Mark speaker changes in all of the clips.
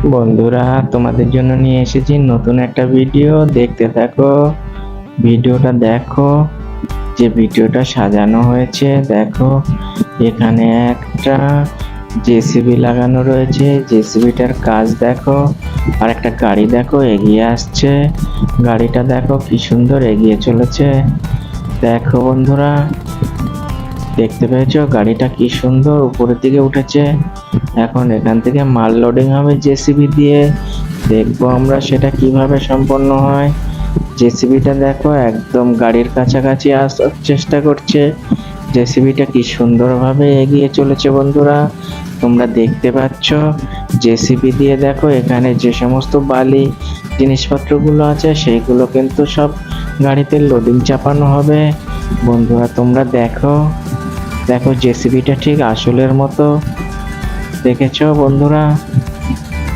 Speaker 1: বন্ধুরা, তোমাদের জন্য নিয়ে এসেছি নতুন একটা ভিডিও। দেখতে থাকো, ভিডিওটা দেখো। যে ভিডিওটা সাজানো হয়েছে দেখো, এখানে একটা জেসিবি লাগানো রয়েছে। জেসিবিটার কাজ দেখো, আর একটা গাড়ি দেখো এগিয়ে আসছে। গাড়িটা দেখো কি সুন্দর এগিয়ে চলেছে। দেখো বন্ধুরা, দেখতে পেয়েছো গাড়িটা কি সুন্দর উপরের দিকে উঠেছে। এখন এখান থেকে মাল লোডিং হবে জেসিবি দিয়ে। দেখবো আমরা সেটা কিভাবে সম্পন্ন হয়। জেসিবিটা দেখো একদম গাড়ির কাছাকাছি আসার চেষ্টা করছে। জেসিবিটা কি সুন্দরভাবে এগিয়ে চলেছে বন্ধুরা, তোমরা দেখতে পাচ্ছ। জেসিবি দিয়ে দেখো এখানে যে সমস্ত বালি জিনিসপত্রগুলো আছে সেইগুলো কিন্তু সব গাড়িতে লোডিং চাপানো হবে। বন্ধুরা তোমরা দেখো, দেখো জেসিবিটা ঠিক আসলের মতো। দেখেছো বন্ধুরা,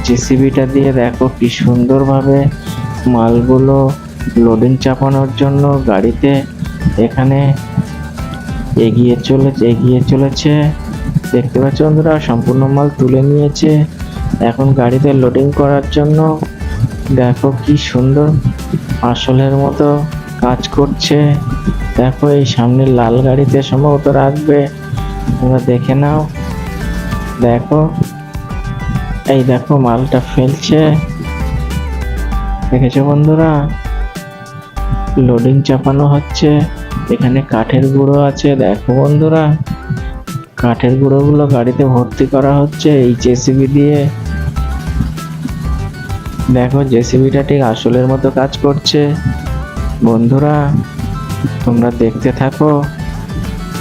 Speaker 1: জেসিবিটা দিয়ে দেখো কি সুন্দরভাবে মালগুলো লোডিং চাপানোর জন্য গাড়িতে এখানে এগিয়ে চলেছে। দেখতে পাচ্ছ বন্ধুরা, সম্পূর্ণ মাল তুলে নিয়েছে। এখন গাড়িতে লোডিং করার জন্য দেখো কি সুন্দর আসলের মতো কাজ করছে। দেখো এই সামনে লাল গাড়িতে সম্ভবত রাখবে, তোমরা দেখে নাও। দেখো এই দেখো মালটা ফেলছে। দেখেছো বন্ধুরা, লোডিং চাপানো হচ্ছে। এখানে কাঠের গুঁড়ো আছে, দেখো বন্ধুরা কাঠের গুঁড়োগুলো গাড়িতে ভর্তি করা হচ্ছে এই জেসিবি দিয়ে। দেখো জেসিবিটা ঠিক আসলের মতো কাজ করছে। বন্ধুরা তোমরা দেখতে থাকো।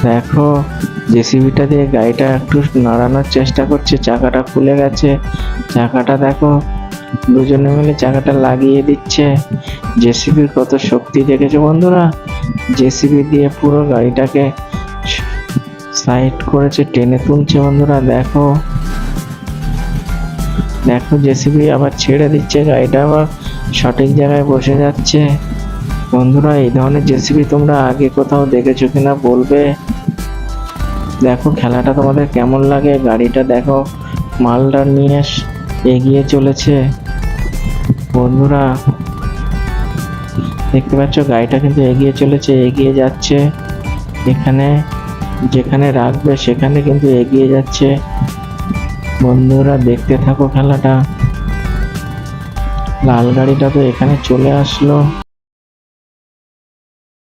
Speaker 1: দেখো জেসিবিটা দিয়ে গাড়িটা একটু নাড়ানোর চেষ্টা করছে, চাকাটা খুলে গেছে। চাকাটা দেখো দুজনে মিলে চাকাটা লাগিয়ে দিচ্ছে। জেসিবির কত শক্তি দেখেছো বন্ধুরা, জেসিবি দিয়ে পুরো গাড়িটাকে সাইড করেছে, টেনে তুলছে। বন্ধুরা দেখো, দেখো জেসিবি আবার ছেড়ে দিচ্ছে, গাড়িটা আবার সঠিক জায়গায় বসে যাচ্ছে। বন্ধুরা এই ধরনের জেসিবি তোমরা আগে কোথাও দেখেছো কিনা বলবে। দেখো খেলাটা তোমাদের কেমন লাগে। গাড়িটা দেখো মালটা নিয়ে এগিয়ে চলেছে। বন্ধুরা দেখতে পাচ্ছ গাড়িটা কিন্তু এগিয়ে চলেছে, এগিয়ে যাচ্ছে। এখানে যেখানে রাখবে সেখানে কিন্তু এগিয়ে যাচ্ছে। বন্ধুরা দেখতে থাকো খেলাটা। লাল গাড়িটা তো এখানে চলে আসলো।